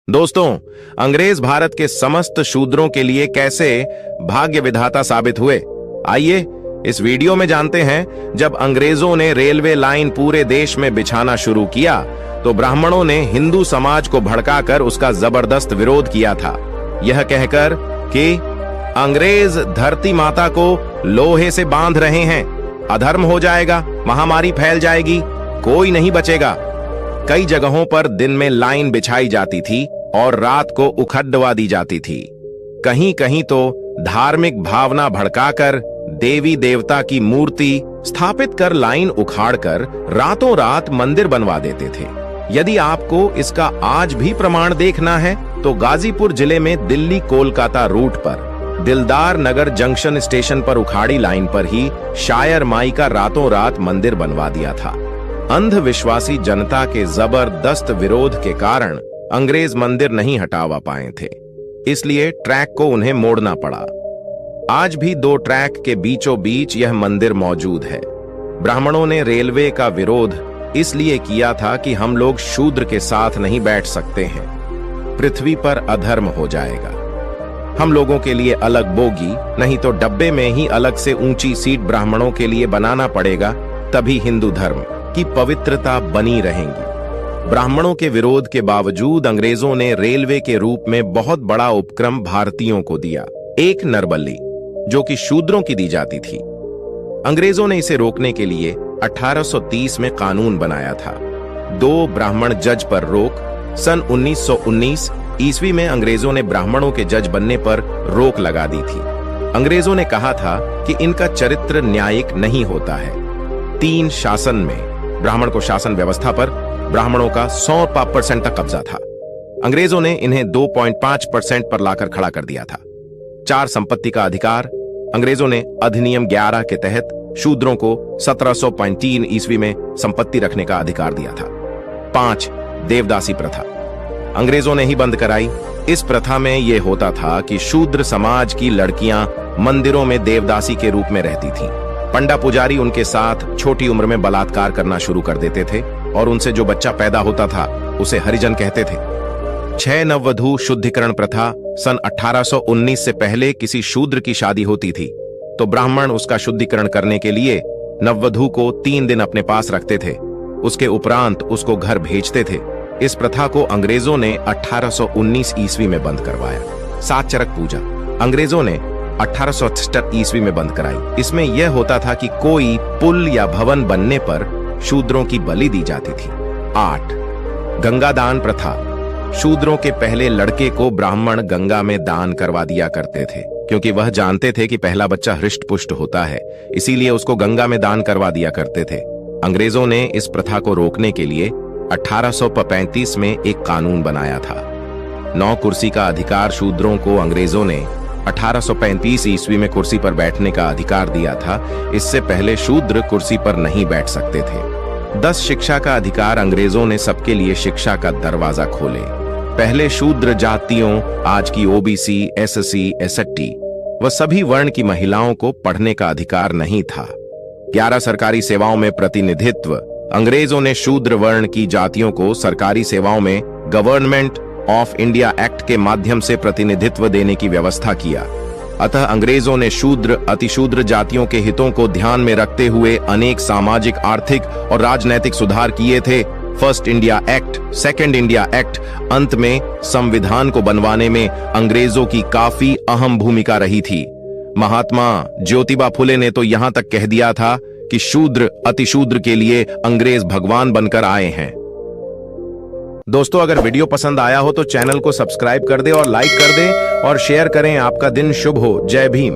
दोस्तों, अंग्रेज भारत के समस्त शूद्रों के लिए कैसे भाग्य विधाता साबित हुए, आइए इस वीडियो में जानते हैं। जब अंग्रेजों ने रेलवे लाइन पूरे देश में बिछाना शुरू किया तो ब्राह्मणों ने हिंदू समाज को भड़काकर उसका जबरदस्त विरोध किया था, यह कहकर कि अंग्रेज धरती माता को लोहे से बांध रहे हैं, अधर्म हो जाएगा, महामारी फैल जाएगी, कोई नहीं बचेगा। कई जगहों पर दिन में लाइन बिछाई जाती थी और रात को उखड़वा दी जाती थी। कहीं कहीं तो धार्मिक भावना भड़काकर देवी देवता की मूर्ति स्थापित कर लाइन उखाड़कर रातों रात मंदिर बनवा देते थे। यदि आपको इसका आज भी प्रमाण देखना है तो गाजीपुर जिले में दिल्ली कोलकाता रूट पर दिलदार नगर जंक्शन स्टेशन पर उखाड़ी लाइन पर ही शायर माई का रातों रात मंदिर बनवा दिया था। अंधविश्वासी जनता के जबरदस्त विरोध के कारण अंग्रेज मंदिर नहीं हटावा पाए थे, इसलिए ट्रैक को उन्हें मोड़ना पड़ा। आज भी दो ट्रैक के बीचों बीच यह मंदिर मौजूद है। ब्राह्मणों ने रेलवे का विरोध इसलिए किया था कि हम लोग शूद्र के साथ नहीं बैठ सकते हैं, पृथ्वी पर अधर्म हो जाएगा। हम लोगों के लिए अलग बोगी, नहीं तो डब्बे में ही अलग से ऊंची सीट ब्राह्मणों के लिए बनाना पड़ेगा, तभी हिंदू धर्म की पवित्रता बनी रहेगी। ब्राह्मणों के विरोध के बावजूद अंग्रेजों ने रेलवे के रूप में बहुत बड़ा उपक्रम भारतीयों को दिया, एक नरबली, जो कि शूद्रों की दी जाती थी। अंग्रेजों ने इसे रोकने के लिए 1830 में कानून बनाया था। 2 ब्राह्मण जज पर रोक। सन 1919 ईस्वी में अंग्रेजों ने ब्राह्मणों के जज बनने पर रोक लगा दी थी। अंग्रेजों ने कहा था कि इनका चरित्र न्यायिक नहीं होता है। 3 शासन में ब्राह्मण को शासन व्यवस्था पर ब्राह्मणों का 100% तक कब्जा था। अंग्रेजों ने इन्हें 2.5% पर लाकर खड़ा कर दिया था। 4 संपत्ति का अधिकार। अंग्रेजों ने अधिनियम 11 के तहत शूद्रों को 1703 ईस्वी में संपत्ति रखने का अधिकार दिया था। 5 देवदासी प्रथा अंग्रेजों ने ही बंद कराई। इस प्रथा में यह होता था कि शूद्र समाज की लड़कियां मंदिरों में देवदासी के रूप में रहती थीं। पंडा पुजारी उनके साथ छोटी उम्र में बलात्कार करना शुरू कर देते थे और उनसे जो बच्चा पैदा होता था उसे हरिजन कहते थे। 6 नववधू शुद्धिकरण प्रथा। सन 1819 से पहले किसी शूद्र की शादी होती थी तो ब्राह्मण उसका शुद्धिकरण करने के लिए नववधू को 3 दिन अपने पास रखते थे, उसके उपरांत उसको घर भेजते थे। इस प्रथा को अंग्रेजों ने 1819 ईस्वी में बंद करवाया। 7 चरक पूजा अंग्रेजों ने 1868 ईस्वी में बंद कराई। इसमें यह होता था कि कोई पुल या भवन बनने पर शूद्रों की बलि दी जाती थी। 8 गंगादान प्रथा। शूद्रों के पहले लड़के को ब्राह्मण गंगा में दान करवा दिया करते थे, क्योंकि वह जानते थे कि पहला बच्चा हृष्ट पुष्ट होता है, इसीलिए उसको गंगा में दान करवा दिया करते थे। अंग्रेजों ने इस प्रथा को रोकने के लिए 1835 में एक कानून बनाया था। 9 कुर्सी का अधिकार शूद्रों को अंग्रेजों ने 1835 ईस्वी में कुर्सी पर बैठने का अधिकार दिया था। इससे पहले शूद्र कुर्सी पर नहीं बैठ सकते थे। 10 शिक्षा का अधिकार अंग्रेजों ने सबके लिए शिक्षा का दरवाजा खोले। पहले शूद्र जातियों, आज की ओबीसी, एससी, एसटी व सभी वर्ण की महिलाओं को पढ़ने का अधिकार नहीं था। 11 सरकारी सेवाओं में प्रतिनिधित्व। अंग्रेजों ने शूद्र वर्ण की जातियों को सरकारी सेवाओं में गवर्नमेंट ऑफ इंडिया एक्ट के माध्यम से प्रतिनिधित्व देने की व्यवस्था किया। अतः अंग्रेजों ने शूद्र, अतिशूद्र जातियों के हितों को ध्यान में रखते हुए अनेक सामाजिक, आर्थिक और राजनैतिक सुधार किए थे। First India act, second India act, अंत में संविधान को बनवाने में अंग्रेजों की काफी अहम भूमिका रही थी। महात्मा ज्योतिबा फुले ने तो यहां तक कह दिया था कि शूद्र अतिशूद्र के लिए अंग्रेज भगवान बनकर आए हैं। दोस्तों, अगर वीडियो पसंद आया हो तो चैनल को सब्सक्राइब कर दे और लाइक कर दे और शेयर करें। आपका दिन शुभ हो। जय भीम।